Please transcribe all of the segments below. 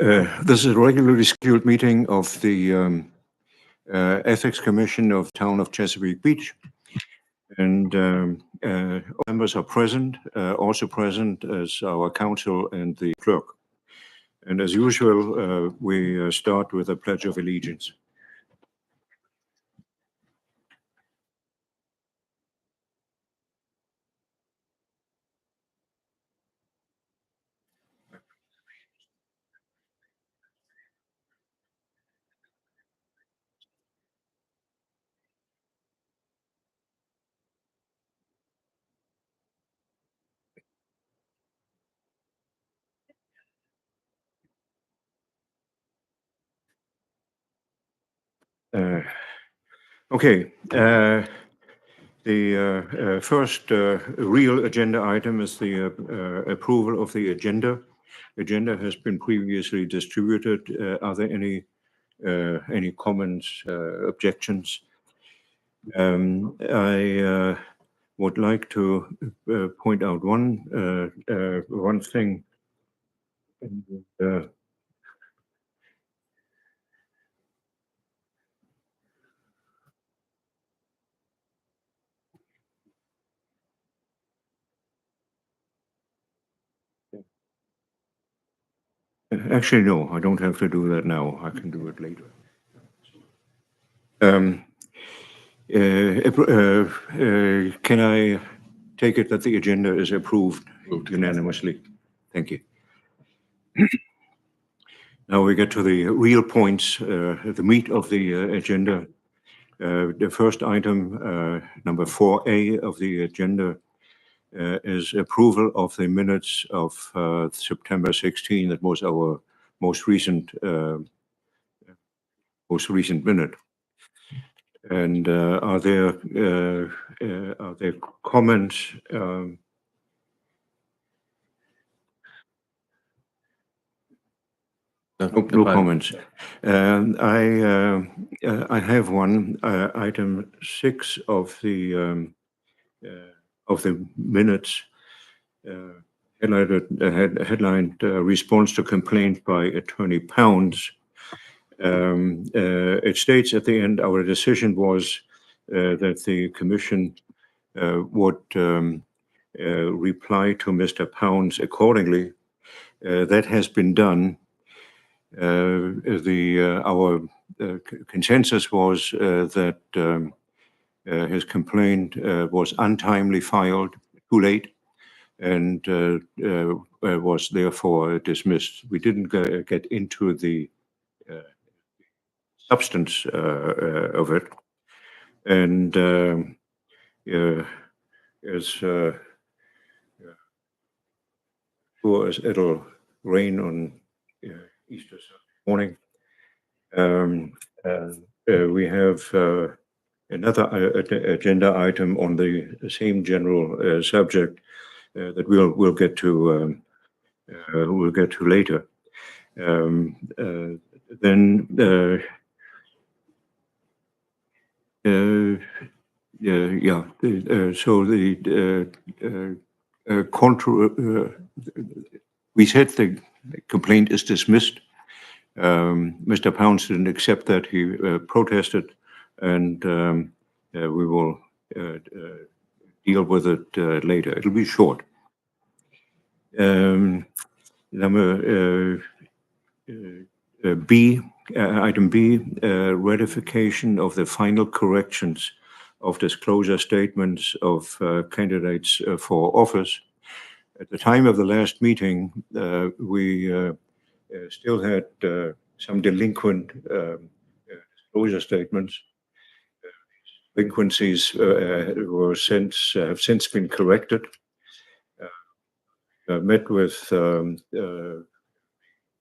This is a regularly scheduled meeting of the Ethics Commission of Town of Chesapeake Beach. And all members are present, also present as our counsel and the clerk. And as usual, we start with a Pledge of Allegiance. Okay. The first real agenda item is the approval of the agenda. Agenda has been previously distributed. Are there any comments, objections? I would like to point out one thing. Actually, no, I don't have to do that now. I can do it later. Can I take it that the agenda is approved unanimously? Thank you. Now we get to the real points, the meat of the agenda. The first item, number 4A of the agenda, is approval of the minutes of September 16. That was our most recent minute. And are there comments? No comments. I have one, item 6 of the minutes, headlined response to complaint by Attorney Pounds. It states at the end, our decision was that the commission would reply to Mr. Pounds accordingly. That has been done. Our consensus was that his complaint was untimely filed, too late, and was therefore dismissed. We didn't get into the substance of it, and as sure as it'll rain on Easter morning, we have another agenda item on the same general subject that we'll get to later. So we said the complaint is dismissed. Mr. Pounds didn't accept that. He protested, and we will deal with it later. It'll be short. Number B, item B, ratification of the final corrections of disclosure statements of candidates for office. At the time of the last meeting, we still had some delinquent disclosure statements. Delinquencies have since been corrected. Met with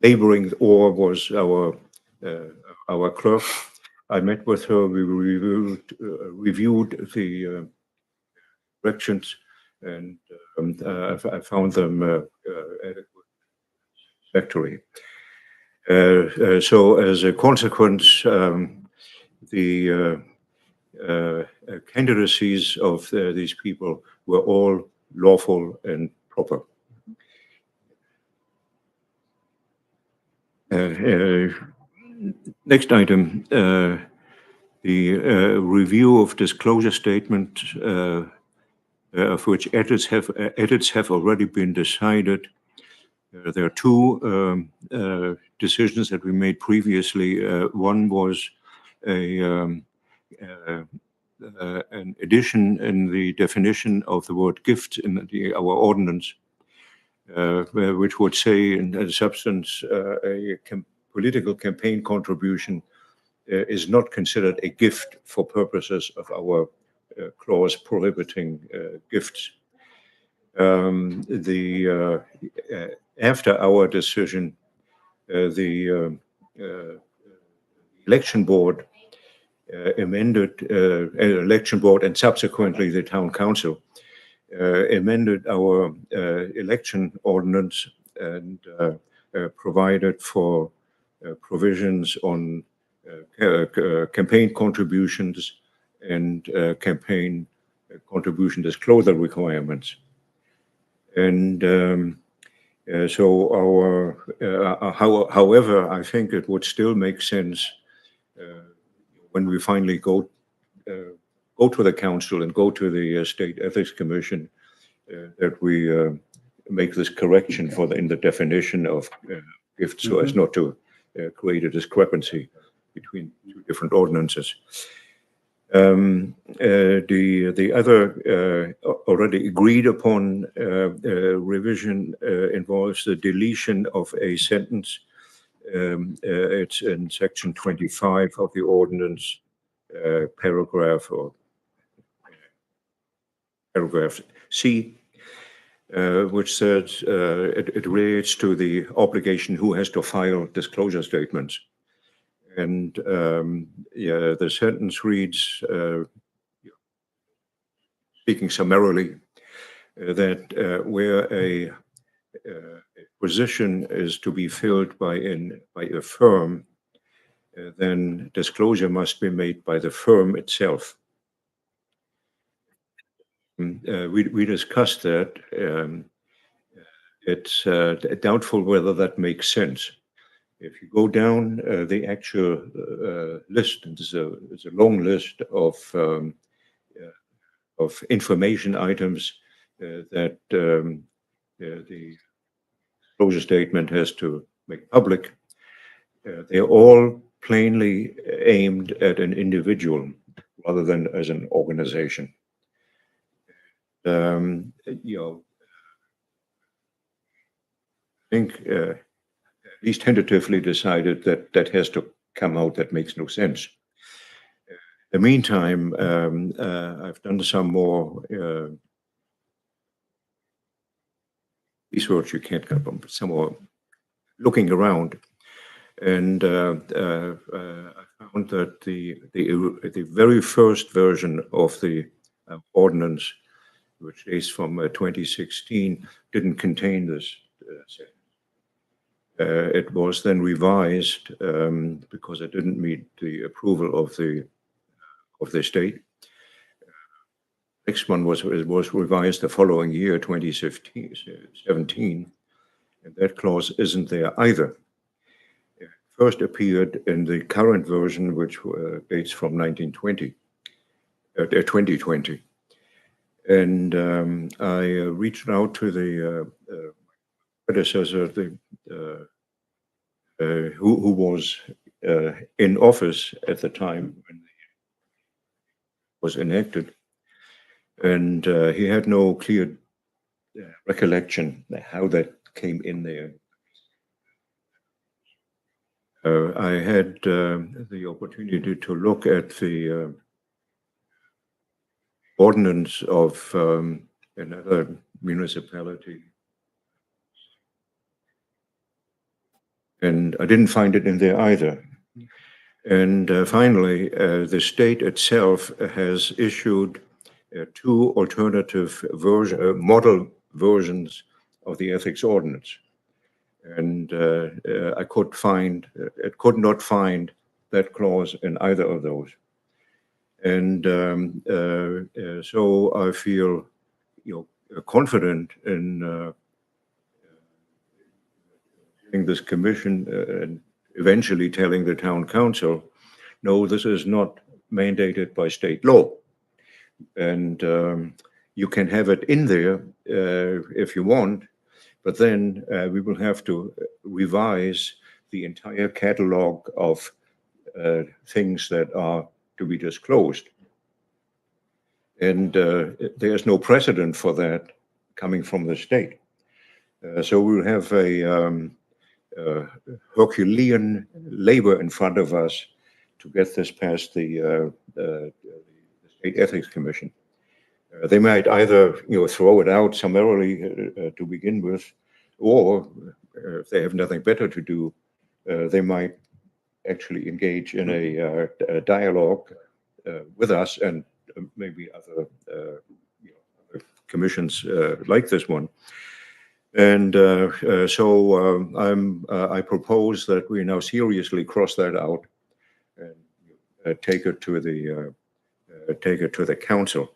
neighboring or was our clerk. I met with her. We reviewed the corrections, and I found them adequate, satisfactory. So as a consequence, the candidacies of these people were all lawful and proper. Next item, the review of disclosure statement, of which edits have already been decided. There are two decisions that we made previously. One was an addition in the definition of the word gift in our ordinance, which would say in substance a political campaign contribution is not considered a gift for purposes of our clause prohibiting gifts. After our decision, the election board election board and subsequently the town council amended our election ordinance and provided for provisions on campaign contributions and campaign contribution disclosure requirements. And however, I think it would still make sense when we finally go to the council and go to the State Ethics Commission that we make this correction in the definition of gifts so as not to create a discrepancy between two different ordinances. The other already agreed upon revision involves the deletion of a sentence. It's in section 25 of the ordinance, paragraph C, which says it relates to the obligation who has to file disclosure statements. And the sentence reads, speaking summarily, that where a position is to be filled by a firm, then disclosure must be made by the firm itself. We discussed that. It's doubtful whether that makes sense. If you go down the actual list, and there's a long list of information items that the disclosure statement has to make public. They're all plainly aimed at an individual rather than as an organization. I think at least tentatively decided that has to come out. That makes no sense. In the meantime, I've done some more research. You can't come from some more looking around, and I found that the very first version of the ordinance, which is from 2016, didn't contain this sentence. It was then revised because it didn't meet the approval of the state. Next one was revised the following year, 2017, and that clause isn't there either. It first appeared in the current version, which dates from 2020. And I reached out to the predecessor, who was in office at the time when it was enacted, and he had no clear recollection how that came in there. I had the opportunity to look at the ordinance of another municipality, and I didn't find it in there either. And finally, the state itself has issued two alternative model versions of the ethics ordinance, and I could not find that clause in either of those. And so I feel, confident in this commission and eventually telling the town council, no, this is not mandated by state law. And you can have it in there if you want, but then we will have to revise the entire catalog of things that are to be disclosed. And there's no precedent for that coming from the state. So we'll have a Herculean labor in front of us to get this past the State Ethics Commission. They might either, throw it out summarily to begin with, or if they have nothing better to do, they might actually engage in a dialogue with us and maybe other commissions like this one. And so I propose that we now seriously cross that out and take it to the council.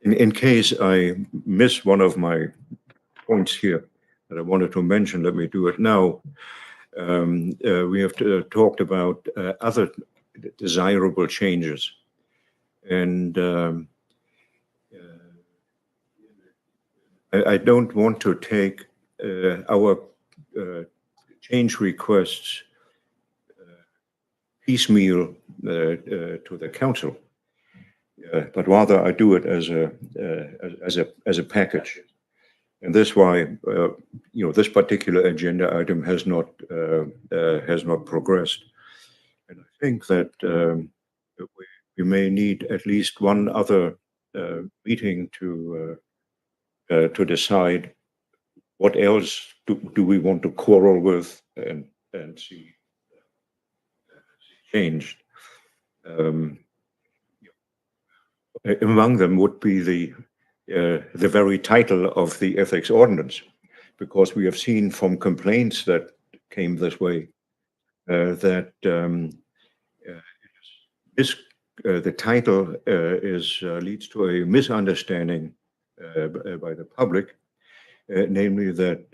In case I miss one of my points here that I wanted to mention, let me do it now. We have talked about other desirable changes, and I don't want to take our change requests piecemeal to the council, but rather I do it as a package. And that's why this particular agenda item has not progressed. And I think that we may need at least one other meeting to decide what else do we want to quarrel with and see changed. Among them would be the very title of the ethics ordinance, because we have seen from complaints that came this way that the title leads to a misunderstanding by the public, namely that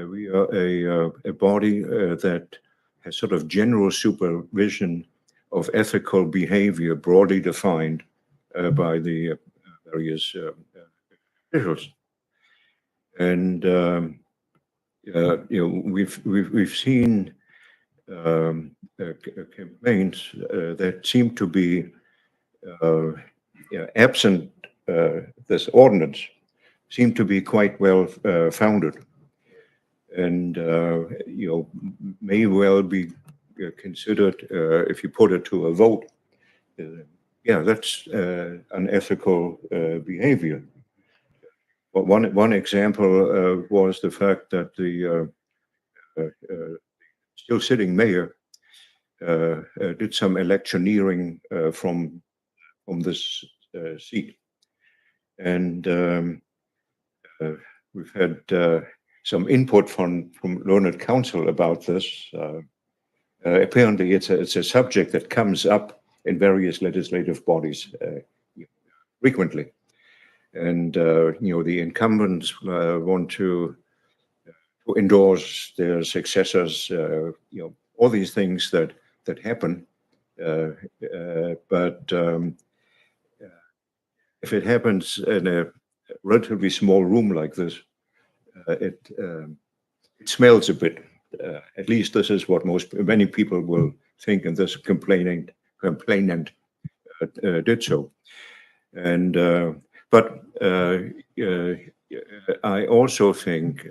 we are a body that has sort of general supervision of ethical behavior broadly defined by the various officials. And we've seen campaigns that seem to be absent this ordinance, seem to be quite well founded, and may well be considered, if you put it to a vote, that's unethical behavior. But one example was the fact that the still sitting mayor did some electioneering from this seat, and we've had some input from learned counsel about this. Apparently, it's a subject that comes up in various legislative bodies frequently, and the incumbents want to endorse their successors. All these things that happen, but if it happens in a relatively small room like this, it smells a bit. At least this is what many people will think, and this complainant did so. And but I also think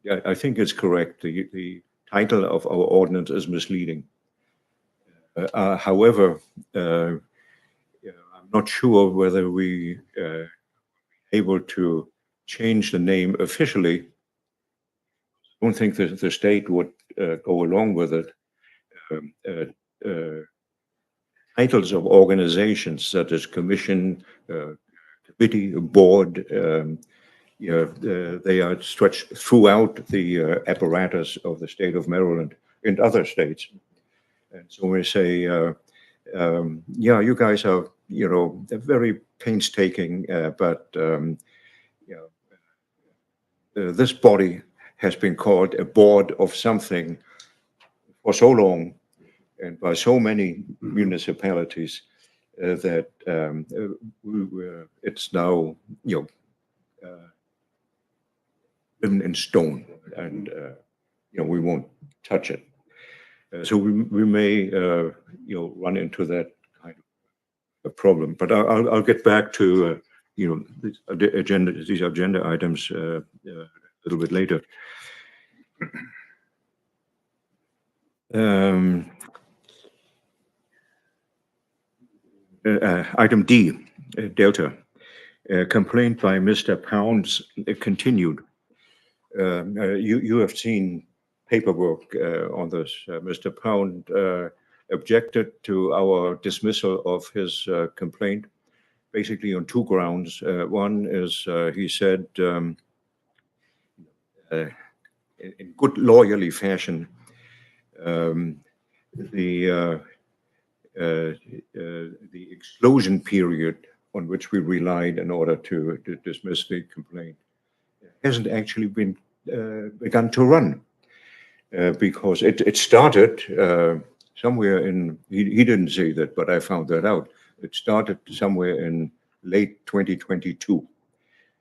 I think it's correct. The title of our ordinance is misleading. However, I'm not sure whether we are able to change the name officially. I don't think that the state would go along with it. Titles of organizations such as commission, committee, board, they are stretched throughout the apparatus of the state of Maryland and other states. And so we say, you guys are, very painstaking, but this body has been called a board of something for so long and by so many municipalities that it's now, written in stone, and we won't touch it. So we may run into that kind of a problem. But I'll get back to these agenda items a little bit later. Item D, Delta. Complaint by Mr. Pounds continued. You have seen paperwork on this. Mr. Pound objected to our dismissal of his complaint, basically on two grounds. One is he said, in good lawyerly fashion, the exclusion period on which we relied in order to dismiss the complaint hasn't actually been begun to run, because it started somewhere in, he didn't say that, but I found that out. It started somewhere in late 2022.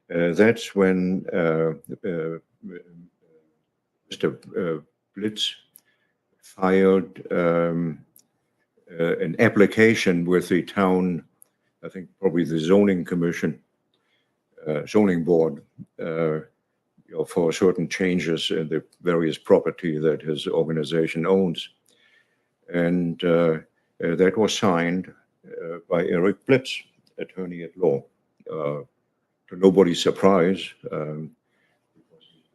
That's when Mr. Blitz filed an application with the town, I think probably the zoning commission, zoning board, for certain changes in the various property that his organization owns. And that was signed by Eric Blitz, attorney at law. To nobody's surprise, because he's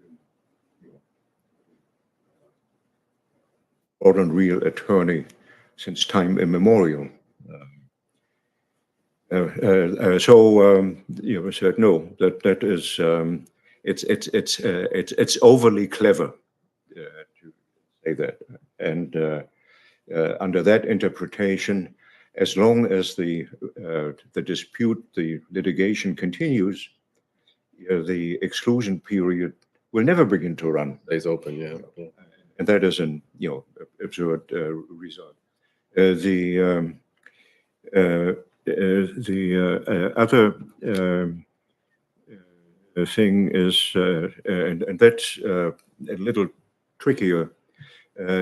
been an real attorney since time immemorial. So we said no. That is it's overly clever to say that, and under that interpretation, as long as the dispute, the litigation continues, the exclusion period will never begin to run. Stays open, yeah. And that is an absurd result. The other thing is, and that's a little trickier.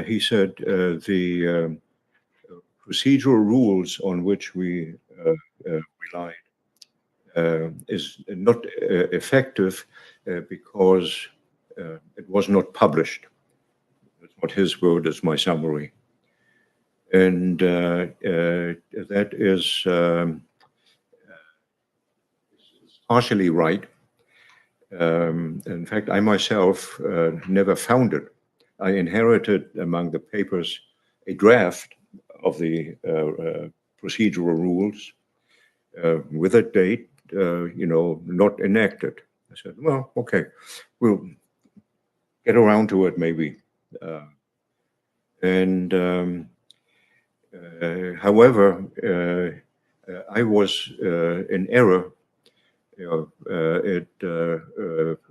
He said the procedural rules on which we relied is not effective because it was not published. That's not his word, it's my summary. And that is partially right. In fact, I myself never found it. I inherited among the papers a draft of the procedural rules with a date, not enacted. I said, well, okay, we'll get around to it maybe. However, I was in error.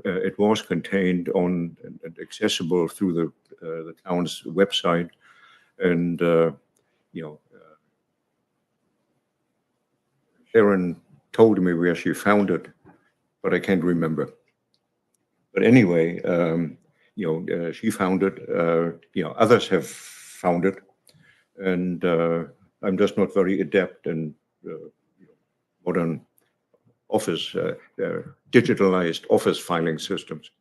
It was contained on and accessible through the town's website, and Sharon told me where she found it, but I can't remember. But anyway, she found it. Others have found it, and I'm just not very adept in modern office, digitalized office filing systems.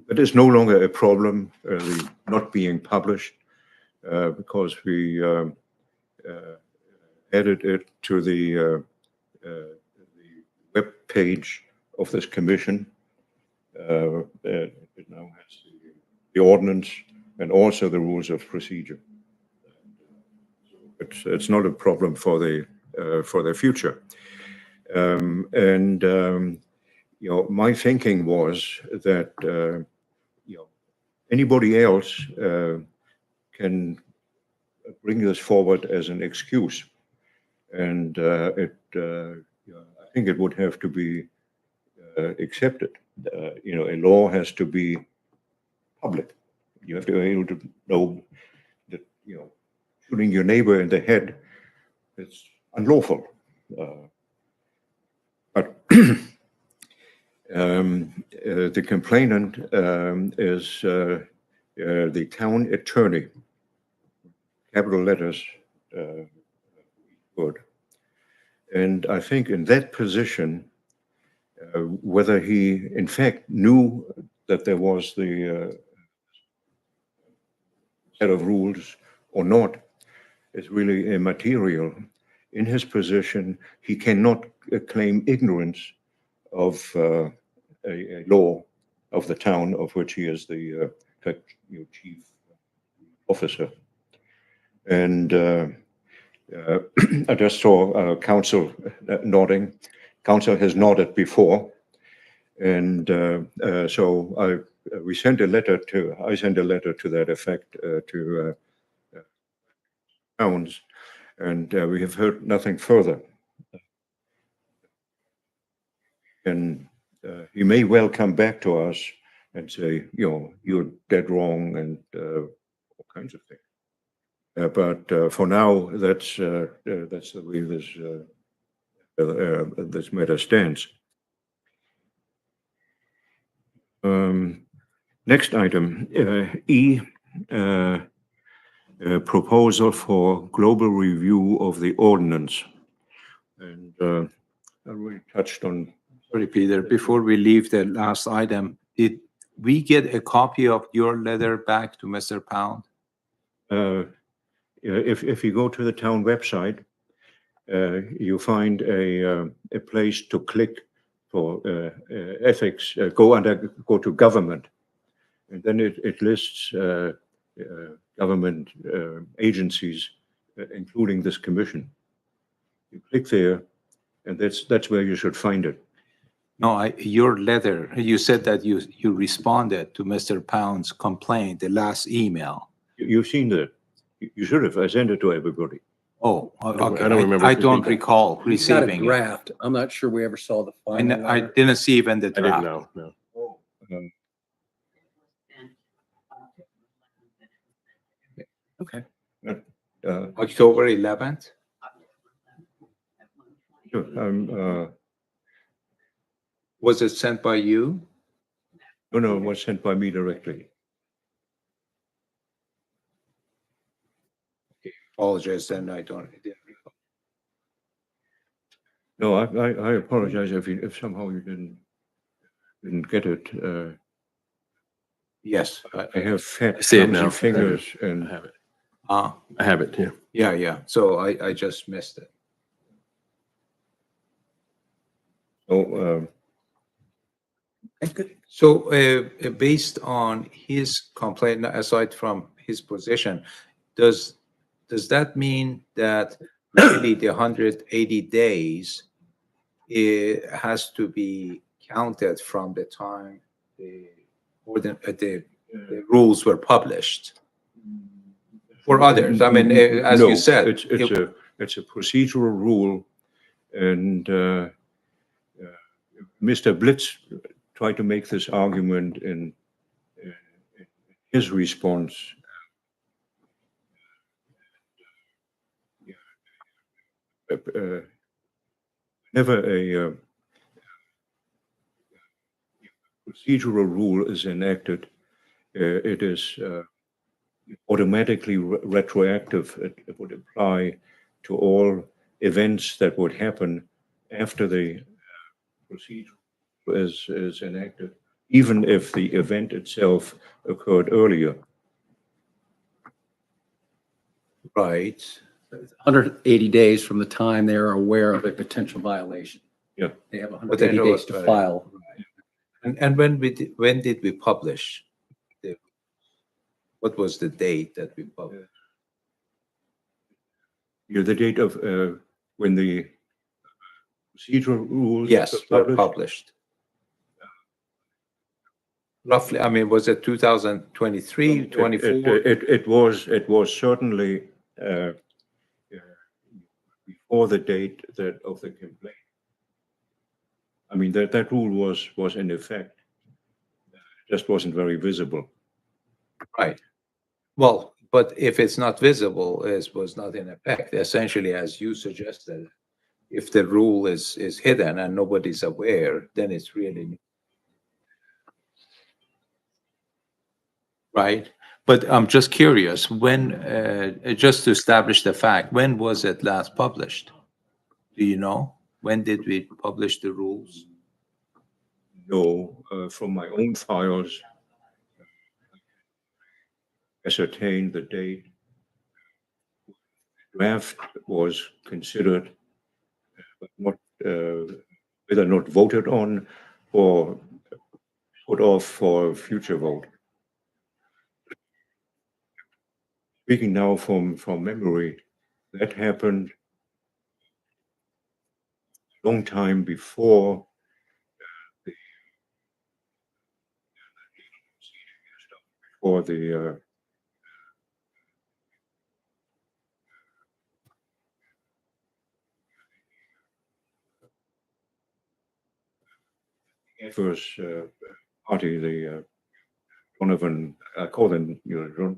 That is no longer a problem, the not being published, because we added it to the web page of this commission. It now has the ordinance and also the rules of procedure. It's not a problem for the future. My thinking was that anybody else can bring this forward as an excuse, and I think it would have to be accepted. a law has to be public. You have to be able to know that, shooting your neighbor in the head is unlawful. But the complainant is the town attorney, capital letters, good. And I think in that position, whether he in fact knew that there was the set of rules or not is really immaterial. In his position, he cannot claim ignorance of a law of the town of which he is the chief officer. And I just saw counsel nodding. Counsel has nodded before. And so I sent a letter to that effect to towns, and we have heard nothing further. And he may well come back to us and say, you're dead wrong, and all kinds of things. But for now, that's the way this matter stands. Next item, E, proposal for global review of the ordinance. And I already touched on. Sorry, Peter, before we leave the last item, did we get a copy of your letter back to Mr. Pound? If you go to the town website, you find a place to click for ethics, go to government, and then it lists government agencies, including this commission. You click there, and that's where you should find it. No, your letter, you said that you responded to Mr. Pound's complaint, the last email. You've seen that. You should have. I sent it to everybody. Oh, okay. I don't remember I don't receiving recall It's not a receiving it. draft. I'm not sure we ever saw the final. I letter. didn't see even the I didn't draft. know, no. Okay. October 11th? Sure. Was it sent by you? No, it was sent by me directly. Apologize, then I didn't recall. No, I apologize if somehow you didn't get it. Yes. I have fat, I see it clumsy now. fingers, I and have it. Ah, I have it, yeah. yeah. So I just missed it. so Okay, good. So based on his complaint, aside from his position, does that mean that really the 180 days has to be counted from the time the rules were published? For others, I mean, as no, you said, it's a procedural rule, and Mr. Blitz tried to make this argument in his response. Whenever a procedural rule is enacted, it is automatically retroactive. It would apply to all events that would happen after the procedure is enacted, even if the event itself occurred earlier. right. 180 days from the time they are aware of a potential violation. Yeah. They have 180 know days it, to right. file. And when did we publish? What was the date that we published? The date of when the procedural rules Yes, were were published. Roughly, I mean, was it 2023, 24? It was certainly before the date of the complaint. I mean, that rule was in effect. just wasn't very visible. Right. Well, but if it's not visible, it was not in effect. Essentially, as you suggested, if the rule is hidden and nobody's aware, then it's really right. But I'm just curious, when, just to establish the fact, when was it last published? Do you know? When did we publish the rules? No, from my own files, ascertain the date draft was considered, but not whether not voted on or put off for future vote. Speaking now from memory, that happened a long time before the adverse party, the Donovan, I call them,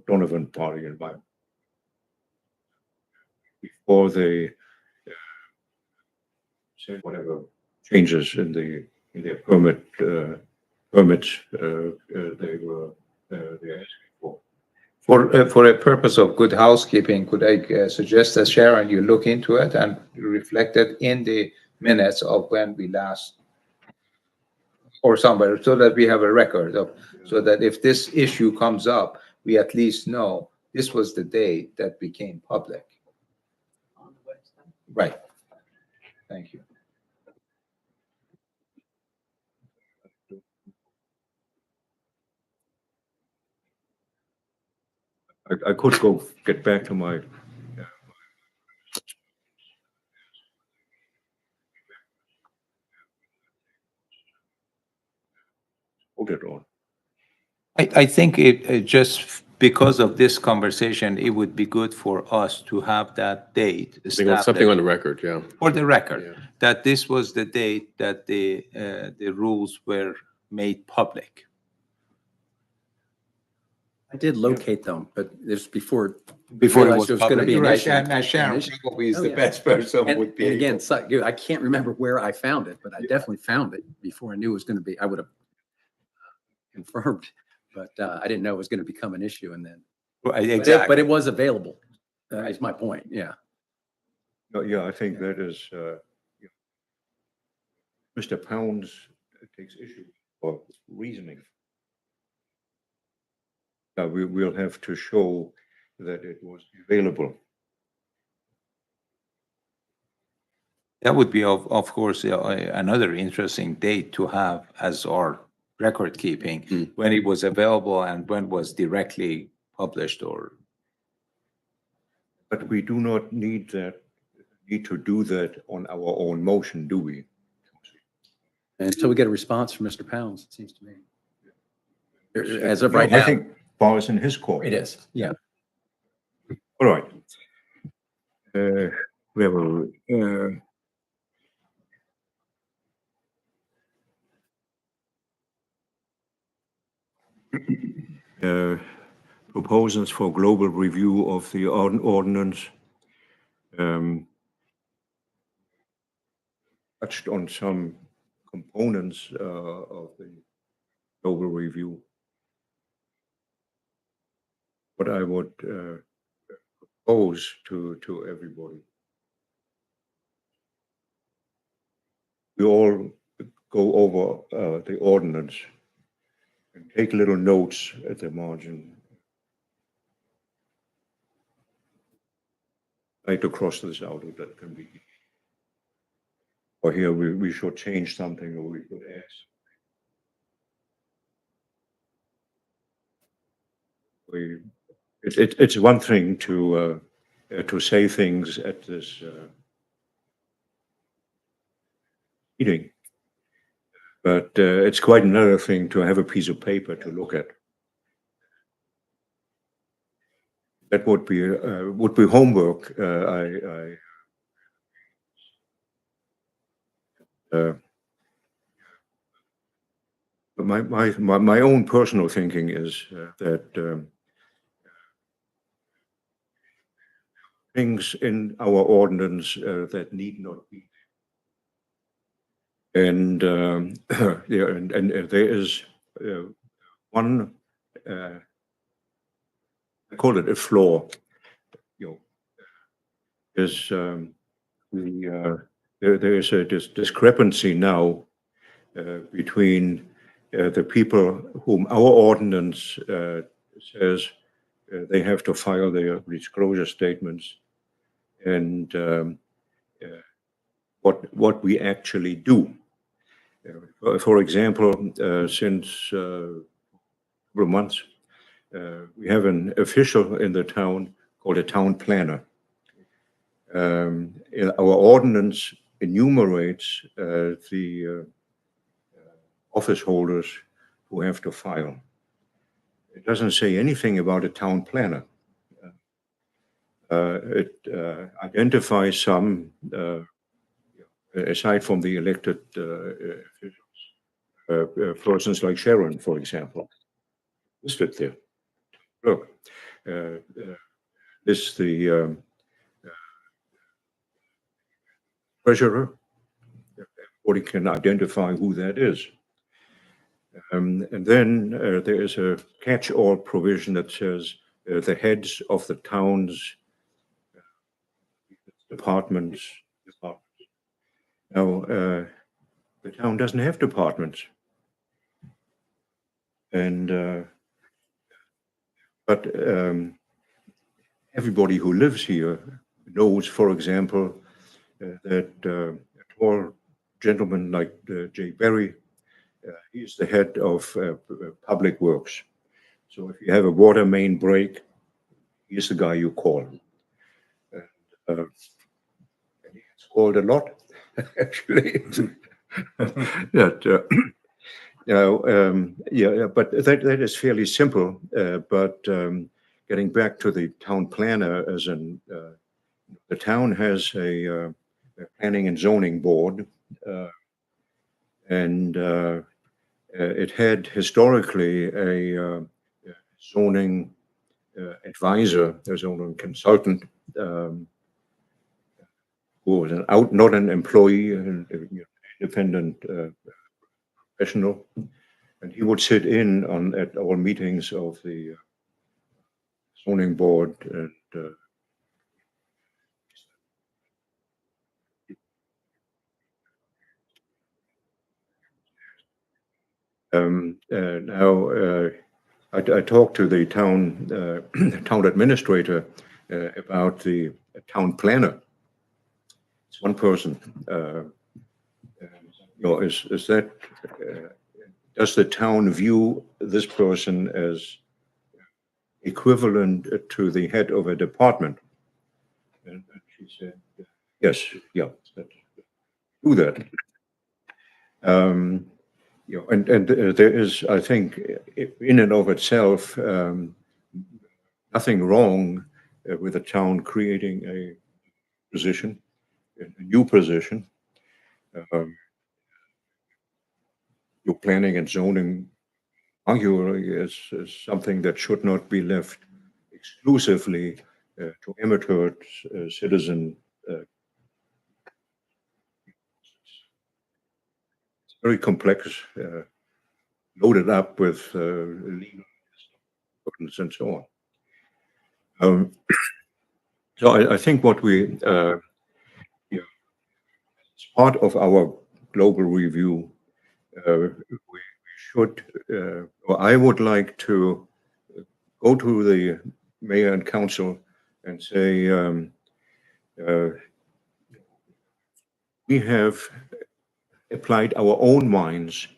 Donovan party, and before they say whatever changes in their permits they were they asking for. For a purpose of good housekeeping, could I suggest that Sharon, you look into it and reflect it in the minutes of when we last, or somewhere, so that we have a record of, so that if this issue comes up, we at least know this was the date that became public. Right. Thank you. I could go get back to my voted on. I think it just because of this conversation, it would be good for us to have that date Something on established the record, yeah. for the record, Yeah. that this was the date that the rules were made public. I did locate them, but this before. Before it realized was there was gonna public. be an Right, issue. and Sharon An issue. probably is Oh, the yeah. best person And would be and again, able. I can't remember where I found it, but I definitely found it before I knew it was going to be, I would have confirmed, but I didn't know it was going to become an issue and then. Right, But exactly. it was available, is my point, yeah. Yeah, I think that is, Mr. Pounds takes issue or reasoning. We'll have to show that it was available. That would be of course another interesting date to have as our record keeping, Mm. when it was available and when was directly published or. But we do not need to do that on our own motion, do we? Until we get a response from Mr. Pounds, it seems to me. As of right No, I now, think bar is in his court. it is, yeah. All right. We have proposals for global review of the ordinance. Touched on some components of the global review. What I would propose to everybody. We all go over the ordinance and take little notes at the margin. Try to cross this out if that can be. Or here we should change something, or we could add. It's one thing to say things at this meeting, but it's quite another thing to have a piece of paper to look at. That would be homework. My own personal thinking is that things in our ordinance that need not be. And yeah, and there is one, I call it a flaw. You know, there is a discrepancy now between the people whom our ordinance says they have to file their disclosure statements and what we actually do. For example, since a couple of months, we have an official in the town called a town planner. Our ordinance enumerates the office holders who have to file. It doesn't say anything about a town planner. It identifies some, aside from the elected officials, persons like Sharon, for example, listed there. Look, this the treasurer. Everybody can identify who that is. And then there is a catch-all provision that says the heads of the town's departments. Now, the town doesn't have departments. And, but everybody who lives here knows, for example, that a tall gentleman like Jay Berry, he's the head of public works. So if you have a water main break, he's the guy you call. And he's called a lot, actually. That, yeah, but that is fairly simple. But getting back to the town planner, as in the town has a planning and zoning board, and it had historically a zoning advisor, a zoning consultant, who was not an employee, an independent professional, and he would sit in at all meetings of the zoning board and now I talked to the town administrator about the town planner. It's one person. Is that does the town view this person as equivalent to the head of a department? And she said, yes, yeah, do that. And there is, I think, in and of itself, nothing wrong with the town creating a position, a new position. Your planning and zoning arguably is something that should not be left exclusively to amateur citizen. It's very complex, loaded up with legal documents and so on. So I think what we, as part of our global review, we should, or I would like to go to the mayor and council and say, we have applied our own minds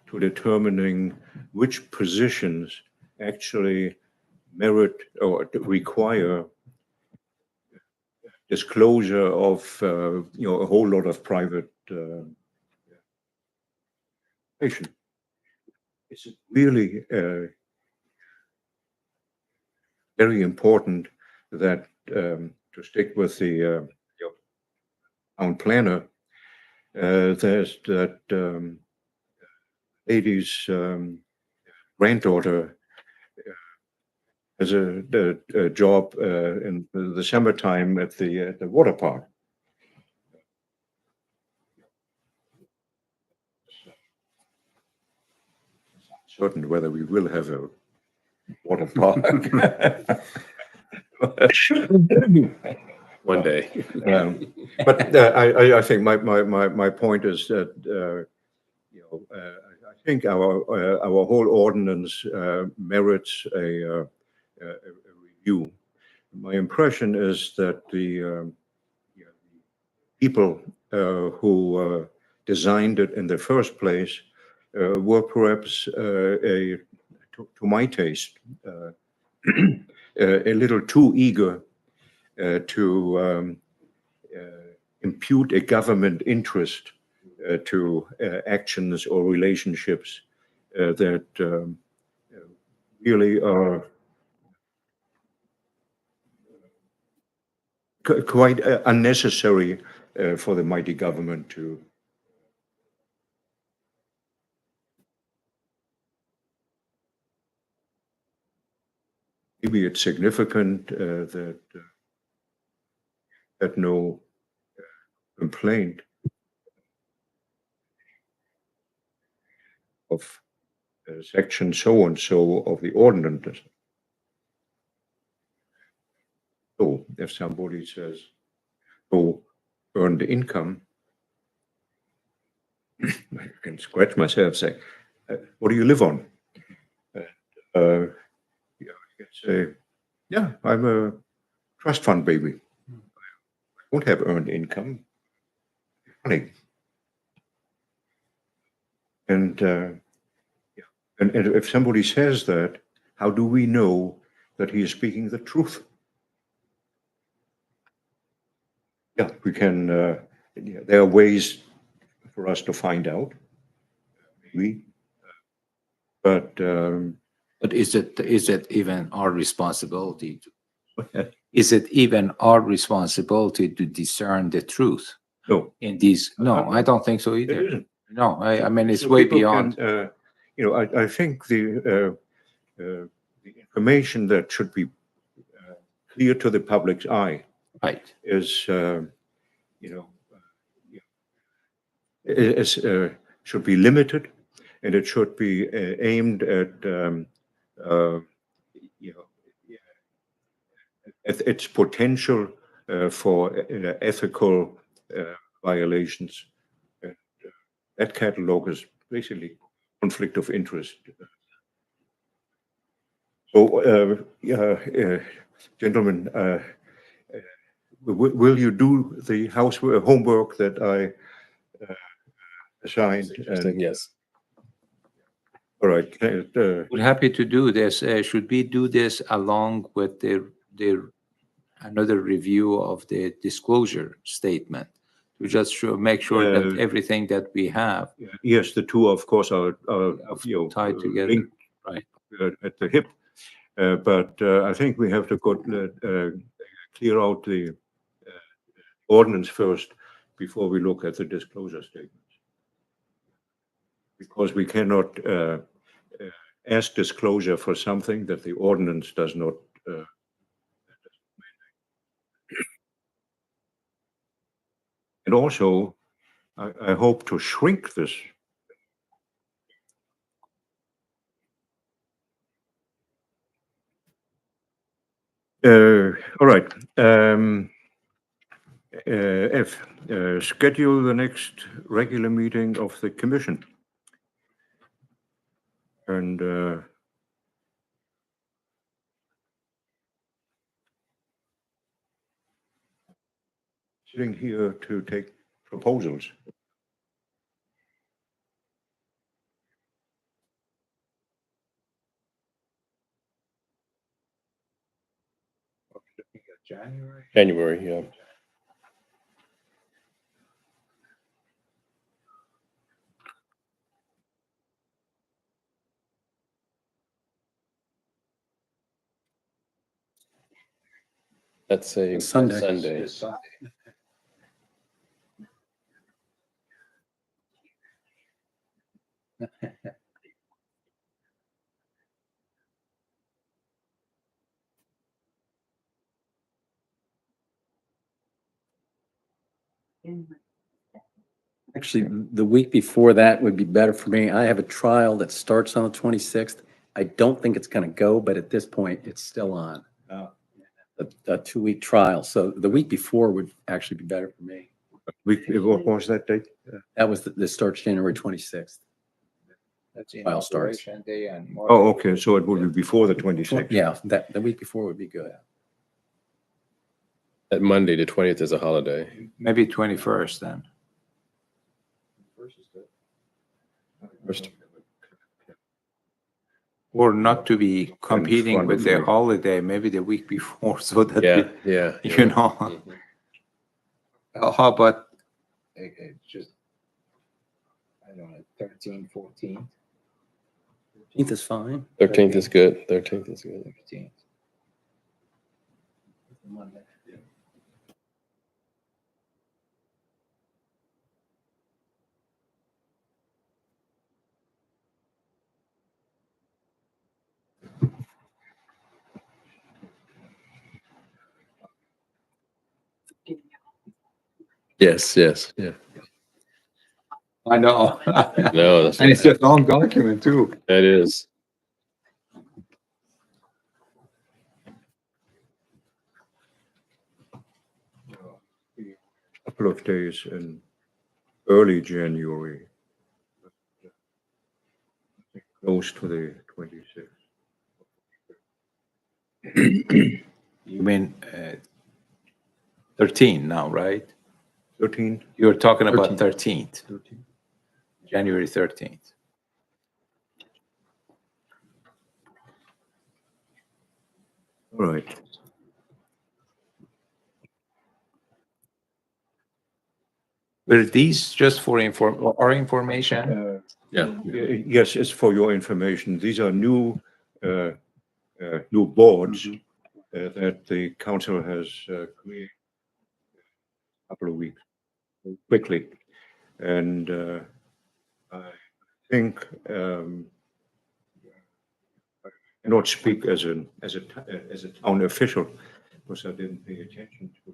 to determining which positions actually merit or require disclosure of a whole lot of private information. It's really very important that to stick with the town planner, there's that lady's granddaughter has a job in the summertime at the water park. Certain whether we will have a water park. One day. But I think my point is that I think our whole ordinance merits a review. My impression is that the people who designed it in the first place were perhaps to my taste a little too eager to impute a government interest to actions or relationships that really are quite unnecessary for the mighty government to. Maybe it's significant that no complaint of section so and so of the ordinance. So if somebody says, "Oh, earned income," I can scratch myself, say, "What do you live on?" Yeah, I can say, "Yeah, I'm a trust fund baby. I don't have earned income. Money." And if somebody says that, how do we know that he is speaking the truth? Yeah, we can. There are ways for us to find out, maybe. But But is it even our responsibility? Is it even our responsibility to discern the truth no, in these? No, I don't think so it either. isn't. No, I mean, it's So way people beyond. can, I think the information that should be clear to the public's eye Right. is, should be limited, and it should be aimed at, at its potential for ethical violations. That catalog is basically conflict of interest. So, gentlemen, will you do the homework that I assigned? And, Yes. all right. We're happy to do this. Should we do this along with the another review of the disclosure statement to just make sure that everything that we have Yes, the two, of course, are tied together. linked Right. at the hip. But I think we have to clear out the ordinance first before we look at the disclosure statements. Because we cannot ask disclosure for something that the ordinance does not. And also, I hope to shrink this. All right. F, schedule the next regular meeting of the commission. And sitting here to take proposals. January, yeah. That's a Sunday. Sunday. Actually, the week before that would be better for me. I have a trial that starts on the 26th. I don't think it's going to go, but at this point, it's still on. A 2-week trial. So the week before would actually be better for me. What was that date? That was the starts January 26th. That's Trial starts. Inauguration Day and. Oh, okay, so it would be before the 26th. Yeah, the week before would be good. That Monday, the 20th is a holiday. Maybe 21st then. First, Or not to be competing front with of the me. holiday, maybe the week before, so that yeah, we, yeah. you know. Mhm. How about just, I don't know, 13, 14, 15th is fine. 13th is good. 13th is good. 15? Yes, yes, yeah. I know. No, that's And it's a long document too. that is. Couple of days in early January, close to the 26th. You mean 13 now, right? 13? You're talking about 13th, 13. January 13th. All right. Were these just for our information? Yeah. Yes, it's for your information. These are new boards that the council has created a couple of weeks quickly. And I think I cannot speak as a town official because I didn't pay attention to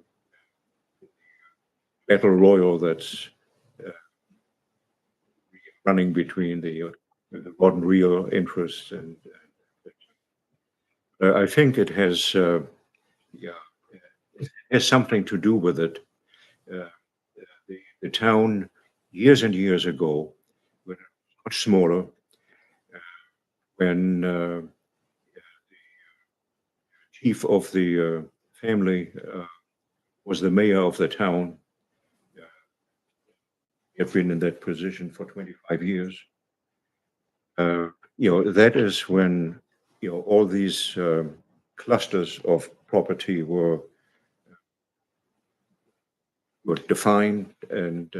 battle royal that's running between the modern real interests and I think it has it has something to do with it. The town years and years ago, when it was much smaller, when the chief of the family was the mayor of the town. He had been in that position for 25 years. That is when all these clusters of property were defined and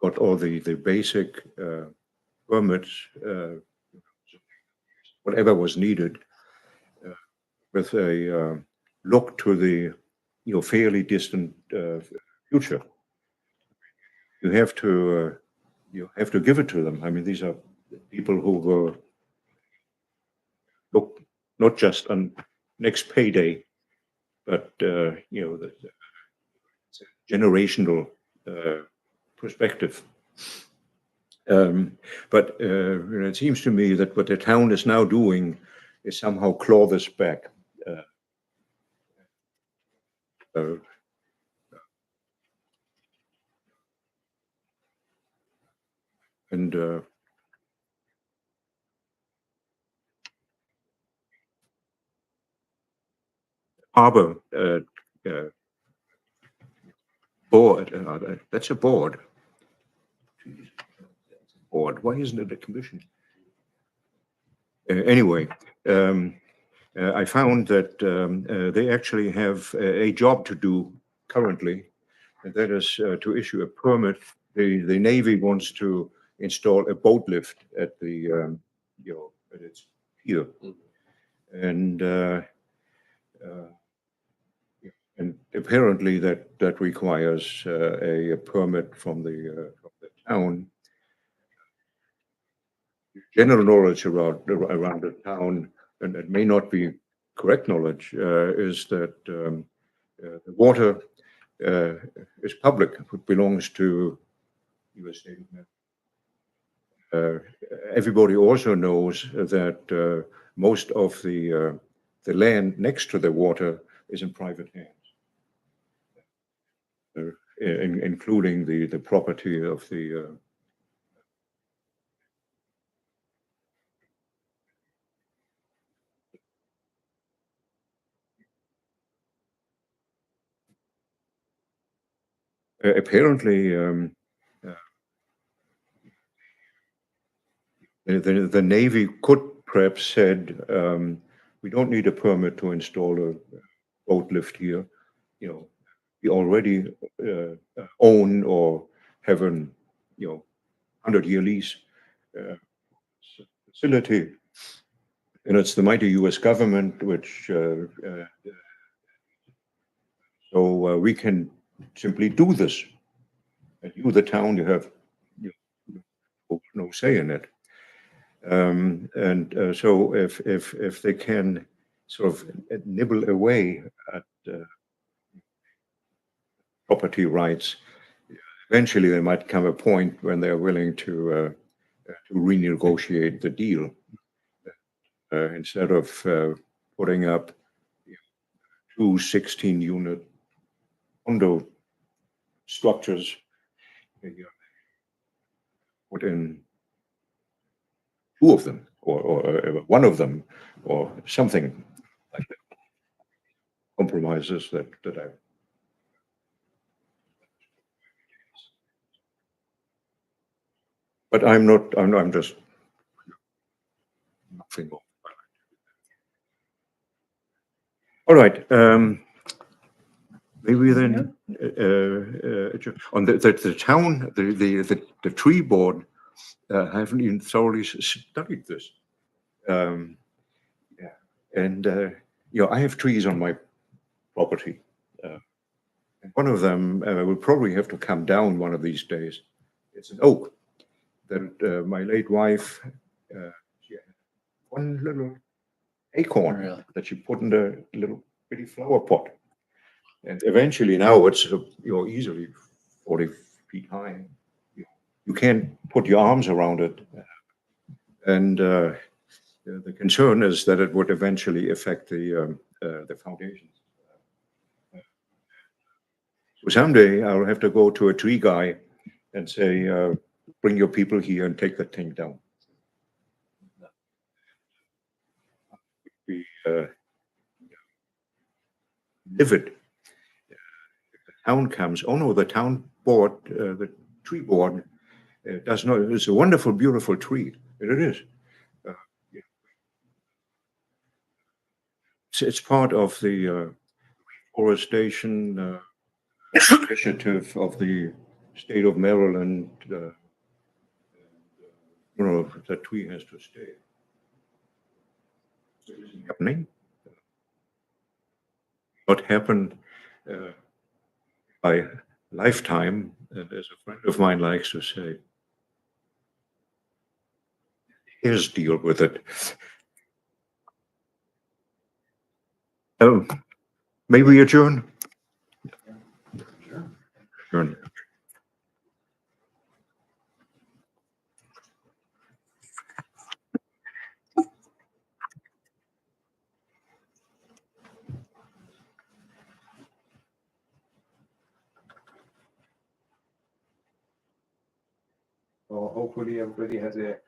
got all the basic permits, whatever was needed, with a look to the fairly distant future. You have to give it to them. I mean, these are people who were look not just on next payday, but the generational perspective. But it seems to me that what the town is now doing is somehow claw this back. And harbor board, that's a board. Board. Why isn't it a commission? Anyway, I found that they actually have a job to do currently, and that is to issue a permit. The Navy wants to install a boat lift at the at its pier, and apparently that requires a permit from the town. general knowledge around the town, and it may not be correct knowledge, is that the water is public. It belongs to U.S. State of Maryland. Everybody also knows that most of the land next to the water is in private hands, including the property of the apparently, the Navy could perhaps said, we don't need a permit to install a boat lift here. You know, we already own or have an 100-year lease facility, and it's the mighty U.S. government which so we can simply do this. And you, the town, you have no say in it. So if they can sort of nibble away at property rights, eventually there might come a point when they're willing to renegotiate the deal instead of putting up 2 16-unit condo structures. Put in 2 of them, or 1 of them, or something like that. Compromises that I. But I'm not. I'm just nothing more. All right. Maybe then on the town, the tree board haven't even thoroughly studied this. Yeah, and I have trees on my property. And one of them will probably have to come down one of these days. It's an oak that my late wife, she had one little acorn Really? that she put in a little bitty flower pot. And eventually now it's easily 40 feet high. You can't put your arms around it. And the concern is that it would eventually affect the foundations. So someday I'll have to go to a tree guy and say, bring your people here and take that thing down. Be livid. The town comes, oh no, the town board, the tree board does not, it's a wonderful, beautiful tree. And it is. It's part of the forestation initiative of the state of Maryland. That tree has to stay. It isn't happening. What happened by lifetime, and as a friend of mine likes to say, here's deal with it. Oh, maybe adjourn? Adjourn. Well, hopefully everybody has a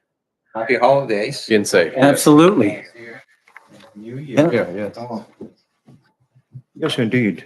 happy holidays. Being safe. Absolutely. New Year. Yeah, yeah. Oh. Yes, indeed.